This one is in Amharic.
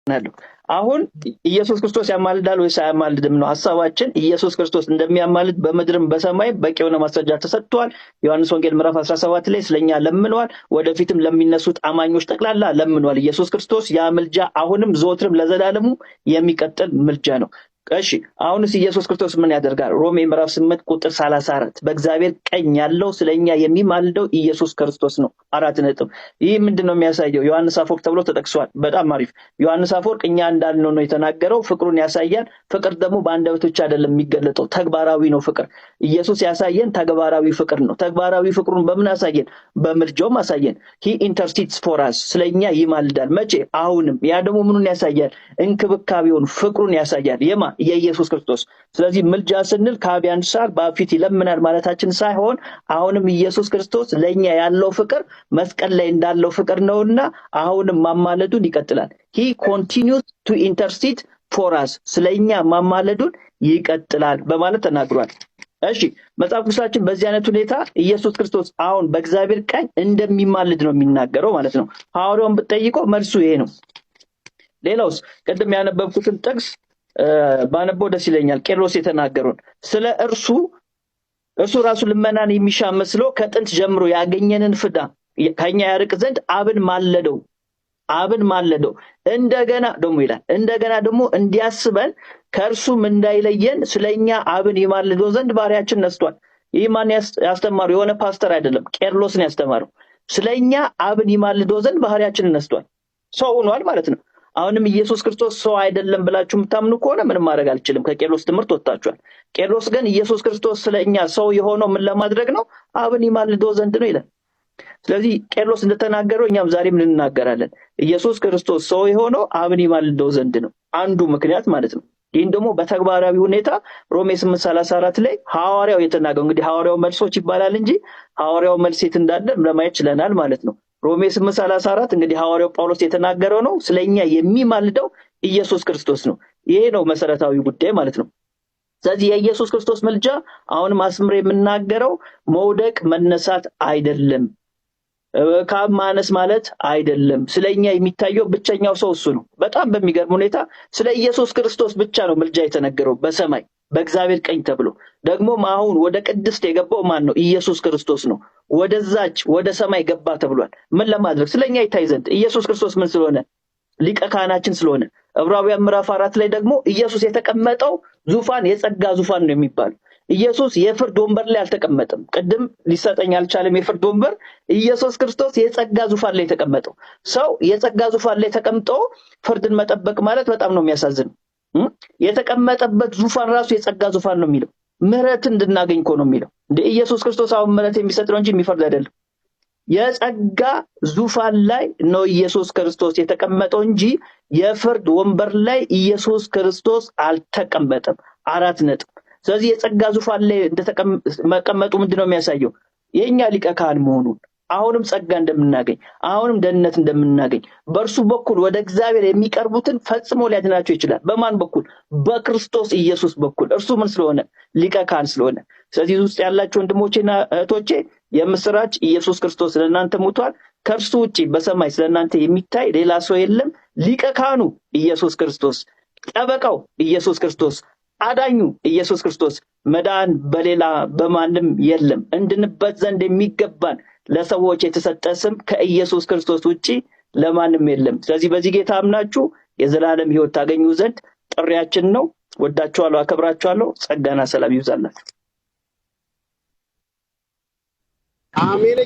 ናለው አሁን ኢየሱስ ክርስቶስ ያማልዳል ወይስ አያማልድም ነው ሐሳባችን። ኢየሱስ ክርስቶስ እንደሚያማልድ በምድርም በሰማይ በቂ የሆነ ማስረጃ ተሰጥቷል። ዮሐንስ ወንጌል ምዕራፍ 17 ላይ ስለኛ ለምኗል። ወደፊትም ለሚነሱት አማኞች ጠቅላላ ለምኗል። ኢየሱስ ክርስቶስ ያ ምልጃ አሁንም ዘወትርም ለዘላለሙ የሚቀጥል ምልጃ ነው። እሺ አሁንስ ኢየሱስ ክርስቶስ ምን ያደርጋል? ሮሜ ምዕራፍ 8 ቁጥር 34 በእግዚአብሔር ቀኝ ያለው ስለኛ የሚማልደው ኢየሱስ ክርስቶስ ነው። 4 ነጥብ። ይህ ምንድነው የሚያሳየው? ዮሐንስ አፈወርቅ ተብሎ ተጠቅሷል። በጣም አሪፍ። ዮሐንስ አፈወርቅ እኛ እንዳልነው ነው የተናገረው። ፍቅሩን ያሳያል። ፍቅር ደግሞ በአንደበት ብቻ አይደለም የሚገለጠው፣ ተግባራዊ ነው ፍቅር። ኢየሱስ ያሳየን ተግባራዊ ፍቅር ነው። ተግባራዊ ፍቅሩን በምን አሳየን? በምልጃው አሳየን። ሂ ኢንተርሲድስ ፎር አስ፣ ስለኛ ይማልዳል። መቼ? አሁንም። ያ ደግሞ ምኑን ያሳያል? እንክብካቤውን፣ ፍቅሩን ያሳያል። የማ የኢየሱስ ክርስቶስ። ስለዚህ ምልጃ ስንል ከአብ ያንሳል በአብ ፊት ይለምናል ማለታችን ሳይሆን አሁንም ኢየሱስ ክርስቶስ ለኛ ያለው ፍቅር መስቀል ላይ እንዳለው ፍቅር ነውና አሁንም ማማለዱን ይቀጥላል። he continues to intercede for us፣ ስለኛ ማማለዱን ይቀጥላል በማለት ተናግሯል። እሺ መጽሐፍ ቅዱሳችን በዚህ አይነት ሁኔታ ኢየሱስ ክርስቶስ አሁን በእግዚአብሔር ቀኝ እንደሚማልድ ነው የሚናገረው ማለት ነው። ሐዋርያውን ብትጠይቀው መልሱ ይሄ ነው። ሌላውስ ቅድም ያነበብኩትን ጥቅስ ባነበው ደስ ይለኛል። ቄርሎስ የተናገሩን ስለ እርሱ ራሱ ልመናን የሚሻ መስሎ ከጥንት ጀምሮ ያገኘንን ፍዳ ከኛ ያርቅ ዘንድ አብን ማለደው እንደገና ደግሞ ይላል እንደገና ደግሞ እንዲያስበን ከእርሱም እንዳይለየን ስለኛ አብን ይማልደው ዘንድ ባሪያችን ነስቷል። ይህ ማን ያስተማረው? የሆነ ፓስተር አይደለም፣ ቄርሎስን ያስተማረው። ስለኛ አብን ይማልደው ዘንድ ባሪያችን ነስቷል። ሰው ሆኗል ማለት ነው። አሁንም ኢየሱስ ክርስቶስ ሰው አይደለም ብላችሁ የምታምኑ ከሆነ ምንም ማድረግ አልችልም። ከቄርሎስ ትምህርት ወጣችኋል። ቄርሎስ ግን ኢየሱስ ክርስቶስ ስለኛ ሰው የሆነው ምን ለማድረግ ነው? አብን ይማልደው ዘንድ ነው ይላል። ስለዚህ ቄርሎስ እንደተናገረው እኛም ዛሬም እንናገራለን። ኢየሱስ ክርስቶስ ሰው የሆነው አብን ይማልደው ዘንድ ነው፣ አንዱ ምክንያት ማለት ነው። ይህን ደግሞ በተግባራዊ ሁኔታ ሮሜ 8:34 ላይ ሐዋርያው የተናገረው፣ እንግዲህ ሐዋርያው መልሶች ይባላል እንጂ ሐዋርያው መልስ የት እንዳለ ለማየት ችለናል ማለት ነው። ሮሜ 8:34 እንግዲህ ሐዋርያው ጳውሎስ የተናገረው ነው። ስለኛ የሚማልደው ኢየሱስ ክርስቶስ ነው። ይሄ ነው መሰረታዊ ጉዳይ ማለት ነው። ስለዚህ የኢየሱስ ክርስቶስ ምልጃ አሁን ማስምር የምናገረው መውደቅ መነሳት አይደለም፣ ካብ ማነስ ማለት አይደለም። ስለኛ የሚታየው ብቸኛው ሰው እሱ ነው። በጣም በሚገርም ሁኔታ ስለ ኢየሱስ ክርስቶስ ብቻ ነው ምልጃ የተነገረው በሰማይ በእግዚአብሔር ቀኝ ተብሎ። ደግሞ አሁን ወደ ቅድስት የገባው ማን ነው? ኢየሱስ ክርስቶስ ነው። ወደዛች ወደ ሰማይ ገባ ተብሏል። ምን ለማድረግ? ስለኛ ይታይ ዘንድ። ኢየሱስ ክርስቶስ ምን ስለሆነ? ሊቀ ካህናችን ስለሆነ። ዕብራውያን ምዕራፍ 4 ላይ ደግሞ ኢየሱስ የተቀመጠው ዙፋን የጸጋ ዙፋን ነው የሚባለው። ኢየሱስ የፍርድ ወንበር ላይ አልተቀመጠም። ቅድም ሊሰጠኝ አልቻለም የፍርድ ወንበር። ኢየሱስ ክርስቶስ የጸጋ ዙፋን ላይ ተቀመጠው። ሰው የጸጋ ዙፋን ላይ ተቀምጦ ፍርድን መጠበቅ ማለት በጣም ነው የሚያሳዝነው። የተቀመጠበት ዙፋን ራሱ የጸጋ ዙፋን ነው የሚለው። ምህረት እንድናገኝ እኮ ነው የሚለው። እንደ ኢየሱስ ክርስቶስ አሁን ምህረት የሚሰጥ ነው እንጂ የሚፈርድ አይደለም። የጸጋ ዙፋን ላይ ነው ኢየሱስ ክርስቶስ የተቀመጠው እንጂ የፍርድ ወንበር ላይ ኢየሱስ ክርስቶስ አልተቀመጠም። 4 ነጥብ። ስለዚህ የጸጋ ዙፋን ላይ እንደተቀመጡ ምንድነው የሚያሳየው? የኛ ሊቀ ካህን መሆኑን፣ አሁንም ጸጋ እንደምናገኝ፣ አሁንም ደህንነት እንደምናገኝ፣ በእርሱ በኩል ወደ እግዚአብሔር የሚቀርቡትን ፈጽሞ ሊያድናቸው ይችላል። በማን በኩል? በክርስቶስ ኢየሱስ በኩል። እርሱ ምን ስለሆነ? ሊቀ ካህን ስለሆነ። ስለዚህ ውስጥ ያላችሁ ወንድሞቼና እህቶቼ የምስራች፣ ኢየሱስ ክርስቶስ ስለናንተ ሞቷል። ከእርሱ ውጪ በሰማይ ስለናንተ የሚታይ ሌላ ሰው የለም። ሊቀ ካህኑ ኢየሱስ ክርስቶስ፣ ጠበቃው ኢየሱስ ክርስቶስ፣ አዳኙ ኢየሱስ ክርስቶስ። መዳን በሌላ በማንም የለም። እንድንበት ዘንድ የሚገባን ለሰዎች የተሰጠ ስም ከኢየሱስ ክርስቶስ ውጪ ለማንም የለም። ስለዚህ በዚህ ጌታ አምናችሁ የዘላለም ሕይወት ታገኙ ዘንድ ጥሪያችን ነው። ወዳችኋለሁ፣ አከብራችኋለሁ። ጸጋና ሰላም ይብዛላችሁ። አሜን።